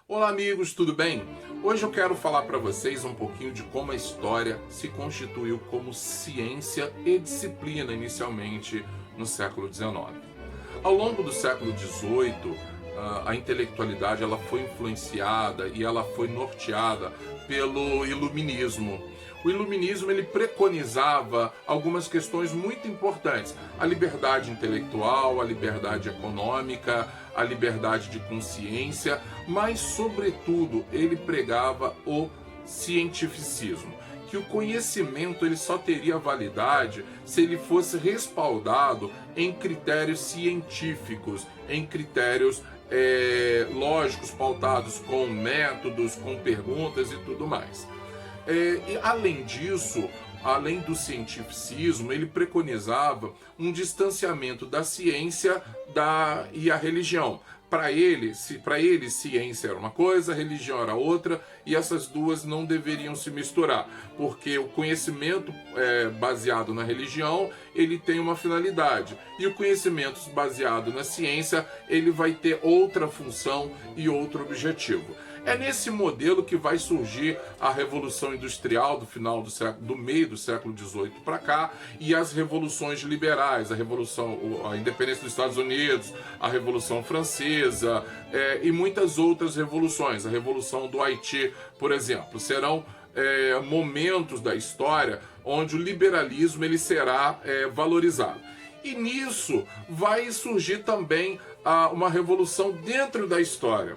Olá amigos, tudo bem? Hoje eu quero falar para vocês um pouquinho de como a história se constituiu como ciência e disciplina inicialmente no século XIX. Ao longo do século XVIII, a intelectualidade ela foi influenciada e ela foi norteada pelo iluminismo. O iluminismo ele preconizava algumas questões muito importantes: a liberdade intelectual, a liberdade econômica, a liberdade de consciência, mas sobretudo ele pregava o cientificismo, que o conhecimento ele só teria validade se ele fosse respaldado em critérios científicos, em critérios lógicos, pautados com métodos, com perguntas e tudo mais. E além disso, além do cientificismo, ele preconizava um distanciamento da ciência e a religião. Para ele, ciência era uma coisa, religião era outra, e essas duas não deveriam se misturar, porque o conhecimento baseado na religião, ele tem uma finalidade, e o conhecimento baseado na ciência, ele vai ter outra função e outro objetivo. É nesse modelo que vai surgir a Revolução Industrial do meio do século XVIII para cá, e as revoluções liberais, a independência dos Estados Unidos, a Revolução Francesa e muitas outras revoluções. A Revolução do Haiti, por exemplo, serão momentos da história onde o liberalismo ele será valorizado. E nisso vai surgir também uma revolução dentro da história.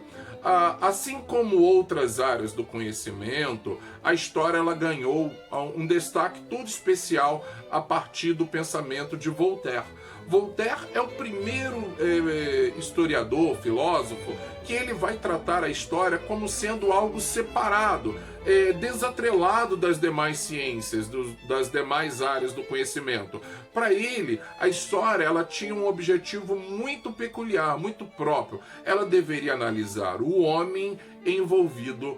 Assim como outras áreas do conhecimento, a história ela ganhou um destaque todo especial a partir do pensamento de Voltaire. Voltaire é o primeiro historiador, filósofo, que ele vai tratar a história como sendo algo separado, desatrelado das demais ciências, das demais áreas do conhecimento. Para ele, a história ela tinha um objetivo muito peculiar, muito próprio. Ela deveria analisar o homem envolvido,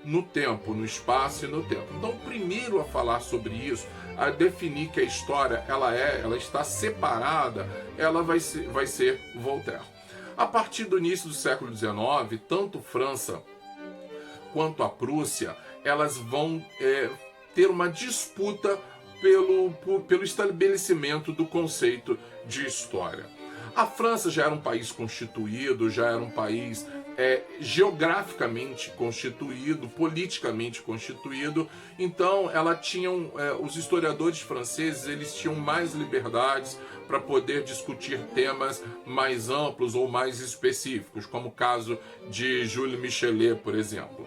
no tempo, no espaço e no tempo. Então, o primeiro a falar sobre isso, a definir que a história ela está separada, ela vai ser Voltaire. A partir do início do século XIX, tanto França quanto a Prússia, elas vão ter uma disputa pelo estabelecimento do conceito de história. A França já era um país constituído, já era um país geograficamente constituído, politicamente constituído, então ela tinha os historiadores franceses eles tinham mais liberdades para poder discutir temas mais amplos ou mais específicos, como o caso de Jules Michelet, por exemplo.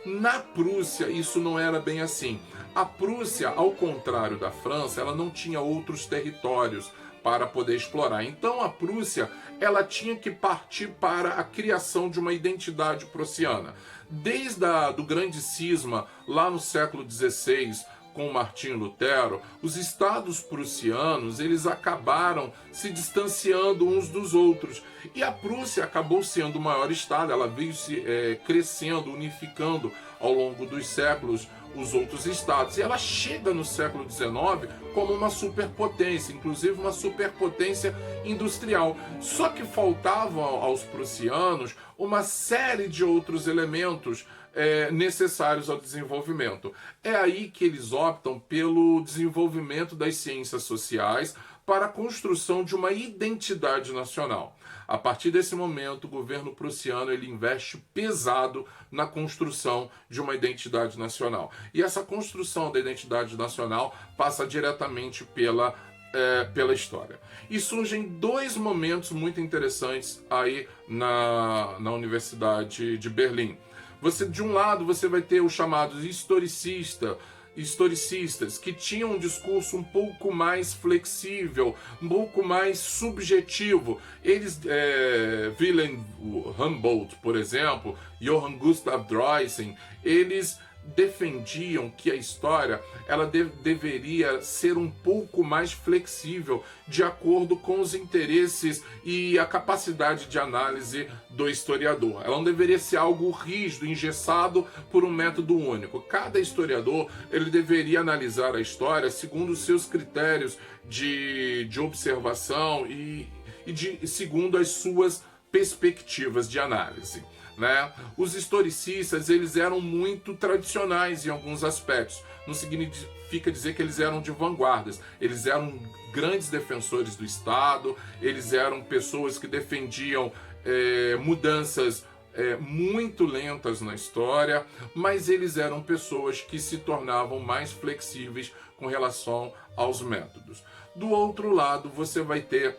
Na Prússia, isso não era bem assim. A Prússia, ao contrário da França, ela não tinha outros territórios para poder explorar. Então a Prússia ela tinha que partir para a criação de uma identidade prussiana. Desde do grande cisma, lá no século XVI, com Martinho Lutero, os estados prussianos eles acabaram se distanciando uns dos outros. E a Prússia acabou sendo o maior estado, ela veio se crescendo, unificando ao longo dos séculos os outros estados. E ela chega no século XIX como uma superpotência, inclusive uma superpotência industrial. Só que faltavam aos prussianos uma série de outros elementos necessários ao desenvolvimento. É aí que eles optam pelo desenvolvimento das ciências sociais para a construção de uma identidade nacional. A partir desse momento, o governo prussiano ele investe pesado na construção de uma identidade nacional. E essa construção da identidade nacional passa diretamente pela história. E surgem dois momentos muito interessantes aí na Universidade de Berlim. De um lado, você vai ter os chamados historicistas que tinham um discurso um pouco mais flexível, um pouco mais subjetivo. Eles, Wilhelm Humboldt, por exemplo, Johann Gustav Droysen, eles defendiam que a história ela deveria ser um pouco mais flexível de acordo com os interesses e a capacidade de análise do historiador. Ela não deveria ser algo rígido, engessado por um método único. Cada historiador ele deveria analisar a história segundo os seus critérios de observação e segundo as suas perspectivas de análise, né? Os historicistas, eles eram muito tradicionais em alguns aspectos. Não significa dizer que eles eram de vanguardas. Eles eram grandes defensores do Estado, eles eram pessoas que defendiam mudanças muito lentas na história, mas eles eram pessoas que se tornavam mais flexíveis com relação aos métodos. Do outro lado, você vai ter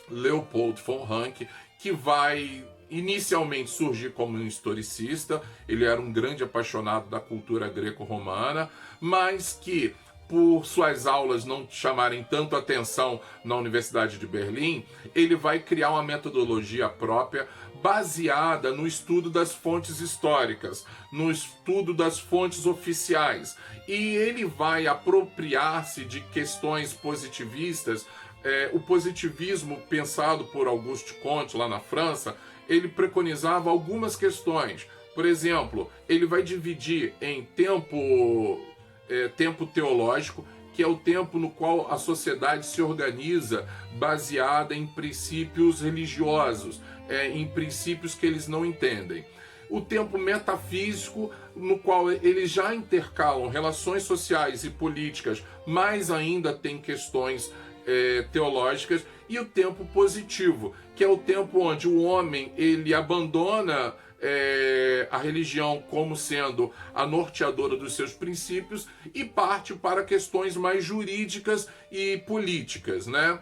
Leopold von Ranke, que vai inicialmente surgir como um historicista. Ele era um grande apaixonado da cultura greco-romana, mas que, por suas aulas não chamarem tanto atenção na Universidade de Berlim, ele vai criar uma metodologia própria baseada no estudo das fontes históricas, no estudo das fontes oficiais. E ele vai apropriar-se de questões positivistas. O positivismo pensado por Auguste Comte lá na França, ele preconizava algumas questões. Por exemplo, ele vai dividir em tempo teológico, que é o tempo no qual a sociedade se organiza baseada em princípios religiosos, em princípios que eles não entendem. O tempo metafísico, no qual eles já intercalam relações sociais e políticas, mas ainda tem questões teológicas. E o tempo positivo, que é o tempo onde o homem ele abandona a religião como sendo a norteadora dos seus princípios e parte para questões mais jurídicas e políticas, né?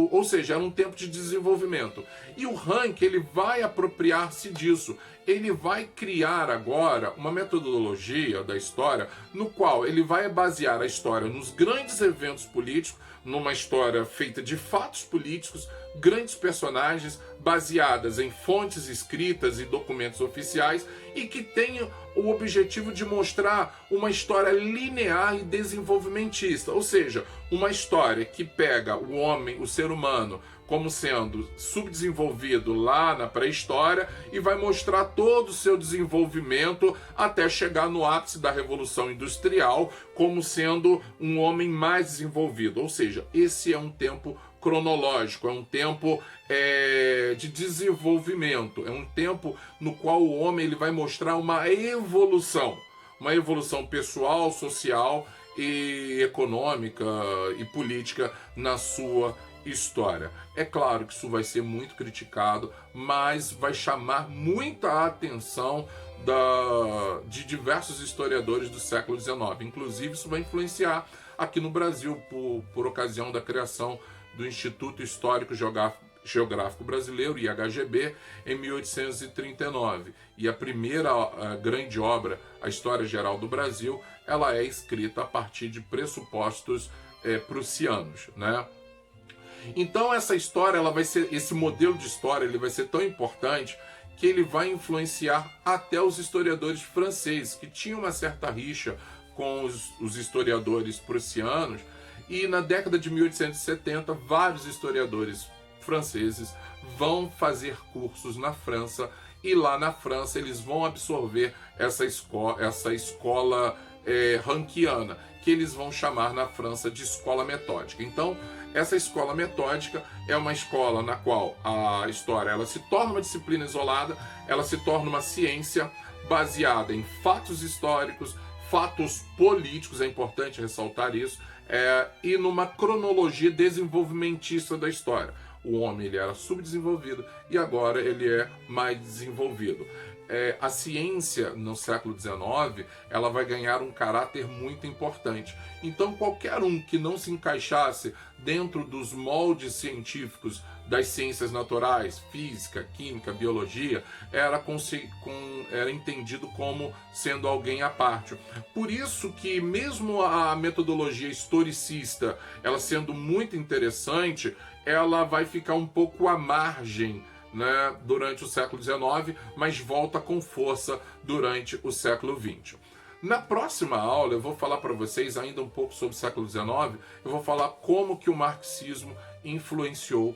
Ou seja, era um tempo de desenvolvimento. E o Ranke, ele vai apropriar-se disso. Ele vai criar agora uma metodologia da história no qual ele vai basear a história nos grandes eventos políticos, numa história feita de fatos políticos, grandes personagens, baseadas em fontes escritas e documentos oficiais, e que tem o objetivo de mostrar uma história linear e desenvolvimentista, ou seja, uma história que pega o homem, o ser humano, como sendo subdesenvolvido lá na pré-história e vai mostrar todo o seu desenvolvimento até chegar no ápice da Revolução Industrial como sendo um homem mais desenvolvido. Ou seja, esse é um tempo cronológico, é um tempo de desenvolvimento, é um tempo no qual o homem ele vai mostrar uma evolução pessoal, social e econômica e política na sua história. É claro que isso vai ser muito criticado, mas vai chamar muita atenção de diversos historiadores do século XIX. Inclusive, isso vai influenciar aqui no Brasil, por ocasião da criação do Instituto Histórico Geográfico Brasileiro, IHGB, em 1839. E a primeira grande obra, a História Geral do Brasil, ela é escrita a partir de pressupostos prussianos, né? Então essa história, esse modelo de história, ele vai ser tão importante que ele vai influenciar até os historiadores franceses, que tinham uma certa rixa com os historiadores prussianos, e na década de 1870, vários historiadores franceses vão fazer cursos na França, e lá na França eles vão absorver essa escola rankiana, que eles vão chamar na França de escola metódica. Então, essa escola metódica é uma escola na qual a história ela se torna uma disciplina isolada, ela se torna uma ciência baseada em fatos históricos, fatos políticos, é importante ressaltar isso, e numa cronologia desenvolvimentista da história. O homem ele era subdesenvolvido e agora ele é mais desenvolvido. A ciência no século XIX ela vai ganhar um caráter muito importante. Então qualquer um que não se encaixasse dentro dos moldes científicos das ciências naturais, física, química, biologia, era entendido como sendo alguém à parte. Por isso que mesmo a metodologia historicista, ela sendo muito interessante, ela vai ficar um pouco à margem, né, durante o século XIX, mas volta com força durante o século XX. Na próxima aula eu vou falar para vocês ainda um pouco sobre o século XIX, eu vou falar como que o marxismo influenciou